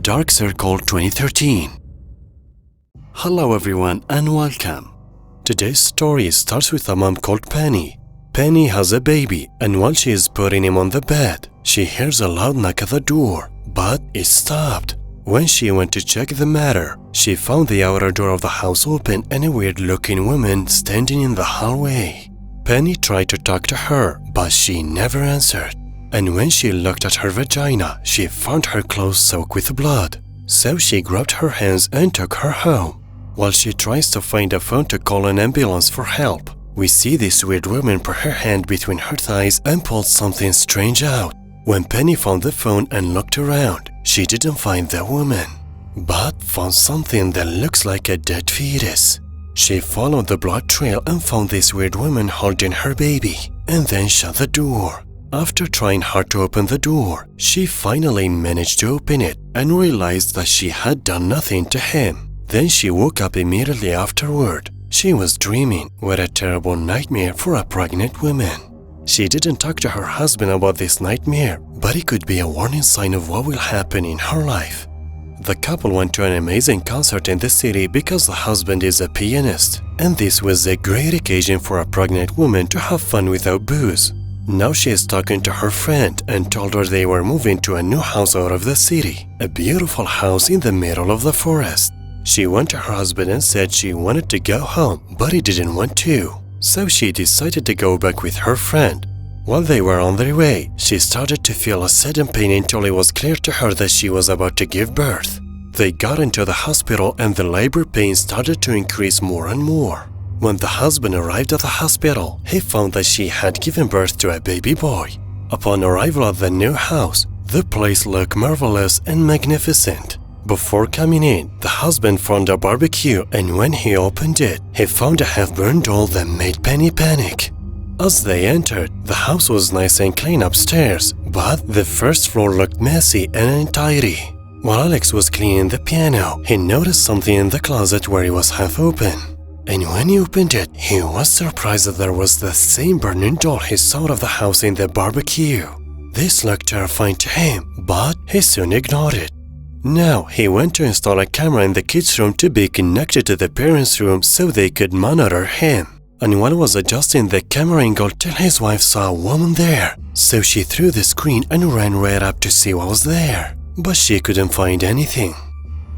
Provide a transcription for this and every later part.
Dark Circle 2013. Hello everyone and welcome. Today's story starts with a mom called Penny. Penny has a baby, and while she is putting him on the bed, she hears a loud knock at the door, but it stopped. When she went to check the matter, she found the outer door of the house open and a weird-looking woman standing in the hallway. Penny tried to talk to her, but she never answered. And when she looked at her vagina, she found her clothes soaked with blood. So she grabbed her hands and took her home. While she tries to find a phone to call an ambulance for help, we see this weird woman put her hand between her thighs and pulled something strange out. When Penny found the phone and looked around, she didn't find the woman, but found something that looks like a dead fetus. She followed the blood trail and found this weird woman holding her baby, and then shut the door. After trying hard to open the door, she finally managed to open it and realized that she had done nothing to him. Then she woke up immediately afterward. She was dreaming. What a terrible nightmare for a pregnant woman. She didn't talk to her husband about this nightmare, but it could be a warning sign of what will happen in her life. The couple went to an amazing concert in the city because the husband is a pianist, and this was a great occasion for a pregnant woman to have fun without booze. Now she is talking to her friend and told her they were moving to a new house out of the city, a beautiful house in the middle of the forest. She went to her husband and said she wanted to go home, but he didn't want to. So she decided to go back with her friend. While they were on their way, she started to feel a sudden pain until it was clear to her that she was about to give birth. They got into the hospital and the labor pain started to increase more and more. When the husband arrived at the hospital, he found that she had given birth to a baby boy. Upon arrival at the new house, the place looked marvelous and magnificent. Before coming in, the husband found a barbecue, and when he opened it, he found a half-burned doll that made Penny panic. As they entered, the house was nice and clean upstairs, but the first floor looked messy and untidy. While Alex was cleaning the piano, he noticed something in the closet where it was half open. And when he opened it, he was surprised that there was the same burning doll he saw out of the house in the barbecue. This looked terrifying to him, but he soon ignored it. Now, he went to install a camera in the kids' room to be connected to the parents' room so they could monitor him. And while he was adjusting the camera angle till his wife saw a woman there, so she threw the screen and ran right up to see what was there. But she couldn't find anything.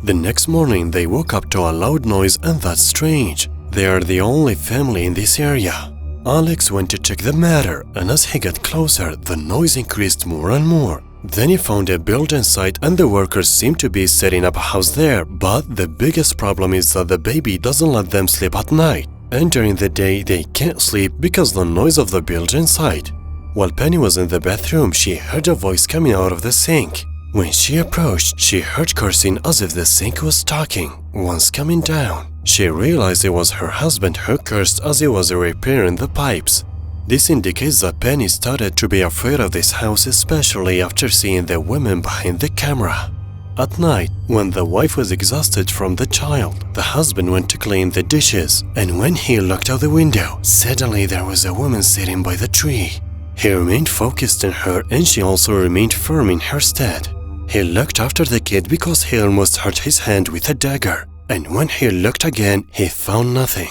The next morning, they woke up to a loud noise, and that's strange. They are the only family in this area. Alex went to check the matter, and as he got closer, the noise increased more and more. Then he found a building site and the workers seem to be setting up a house there, but the biggest problem is that the baby doesn't let them sleep at night, and during the day they can't sleep because the noise of the building site. While Penny was in the bathroom, she heard a voice coming out of the sink. When she approached, she heard cursing as if the sink was talking. Once coming down, she realized it was her husband who cursed as he was repairing the pipes. This indicates that Penny started to be afraid of this house, especially after seeing the women behind the camera. At night, when the wife was exhausted from the child, the husband went to clean the dishes, and when he looked out the window, suddenly there was a woman sitting by the tree. He remained focused on her, and she also remained firm in her stead. He looked after the kid because he almost hurt his hand with a dagger, and when he looked again, he found nothing.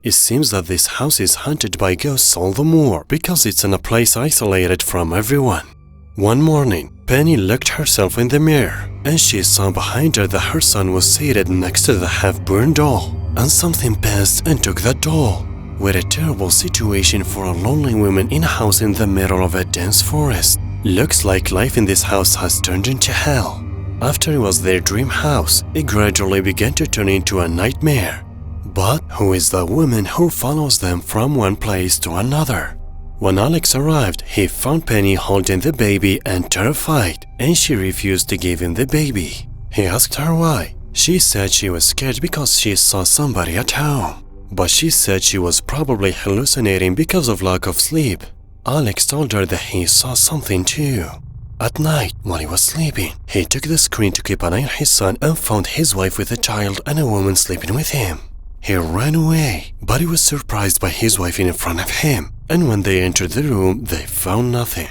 It seems that this house is haunted by ghosts all the more because it's in a place isolated from everyone. One morning, Penny looked herself in the mirror, and she saw behind her that her son was seated next to the half-burned doll, and something passed and took that doll. What a terrible situation for a lonely woman in a house in the middle of a dense forest. Looks like life in this house has turned into hell. After it was their dream house, it gradually began to turn into a nightmare. But who is the woman who follows them from one place to another? When Alex arrived, he found Penny holding the baby and terrified, and she refused to give him the baby. He asked her why. She said she was scared because she saw somebody at home. But she said she was probably hallucinating because of lack of sleep. Alex told her that he saw something too. At night, while he was sleeping, he took the screen to keep an eye on his son and found his wife with a child and a woman sleeping with him. He ran away, but he was surprised by his wife in front of him, and when they entered the room, they found nothing.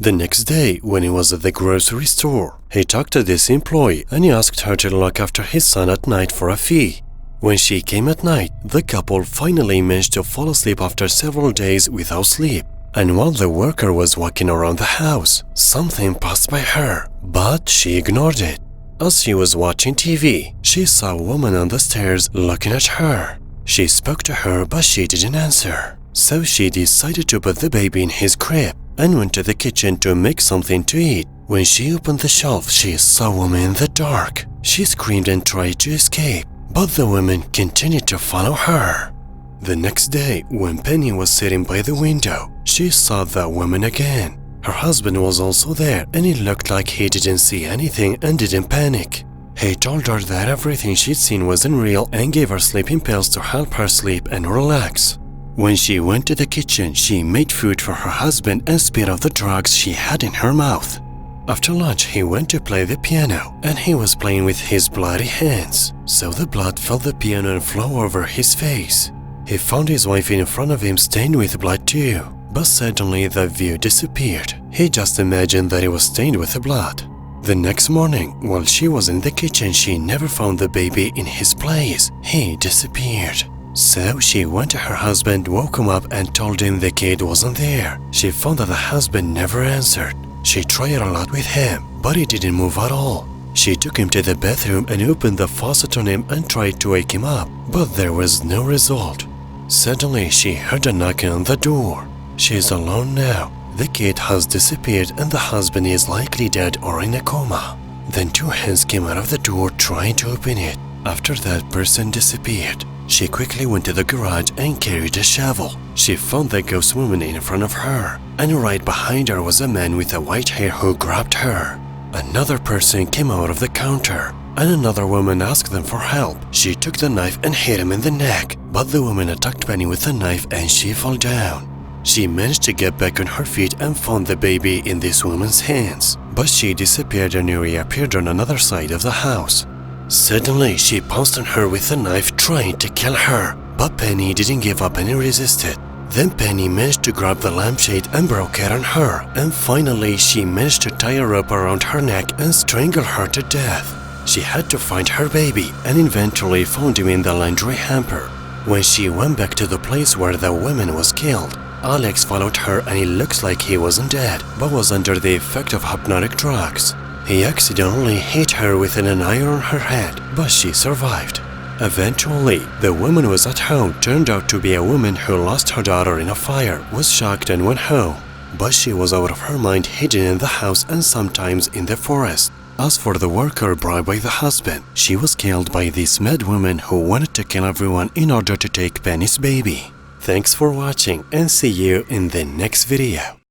The next day, when he was at the grocery store, he talked to this employee and he asked her to look after his son at night for a fee. When she came at night, the couple finally managed to fall asleep after several days without sleep. And while the worker was walking around the house, something passed by her, but she ignored it. As she was watching TV, she saw a woman on the stairs looking at her. She spoke to her, but she didn't answer. So she decided to put the baby in his crib and went to the kitchen to make something to eat. When she opened the shelf, she saw a woman in the dark. She screamed and tried to escape, but the woman continued to follow her. The next day, when Penny was sitting by the window, she saw that woman again. Her husband was also there, and it looked like he didn't see anything and didn't panic. He told her that everything she'd seen wasn't real and gave her sleeping pills to help her sleep and relax. When she went to the kitchen, she made food for her husband and spit out the drugs she had in her mouth. After lunch, he went to play the piano, and he was playing with his bloody hands, so the blood filled the piano and flew over his face. He found his wife in front of him stained with blood too, but suddenly the view disappeared. He just imagined that it was stained with blood. The next morning, while she was in the kitchen, she never found the baby in his place. He disappeared. So she went to her husband, woke him up and told him the kid wasn't there. She found that the husband never answered. She tried a lot with him, but he didn't move at all. She took him to the bathroom and opened the faucet on him and tried to wake him up, but there was no result. Suddenly, she heard a knocking on the door. She is alone now. The kid has disappeared and the husband is likely dead or in a coma. Then two hands came out of the door trying to open it. After that person disappeared, she quickly went to the garage and carried a shovel. She found the ghost woman in front of her, and right behind her was a man with a white hair who grabbed her. Another person came out of the counter, and another woman asked them for help. She took the knife and hit him in the neck, but the woman attacked Penny with the knife and she fell down. She managed to get back on her feet and found the baby in this woman's hands, but she disappeared and reappeared on another side of the house. Suddenly, she pounced on her with a knife, trying to kill her, but Penny didn't give up and resisted. Then Penny managed to grab the lampshade and broke it on her, and finally she managed to tie a rope around her neck and strangle her to death. She had to find her baby and eventually found him in the laundry hamper. When she went back to the place where the woman was killed, Alex followed her and it looks like he wasn't dead, but was under the effect of hypnotic drugs. He accidentally hit her with an iron on her head, but she survived. Eventually, the woman who was at home turned out to be a woman who lost her daughter in a fire, was shocked and went home. But she was out of her mind, hidden in the house and sometimes in the forest. As for the worker bribed by the husband, she was killed by this mad woman who wanted to kill everyone in order to take Penny's baby. Thanks for watching and see you in the next video.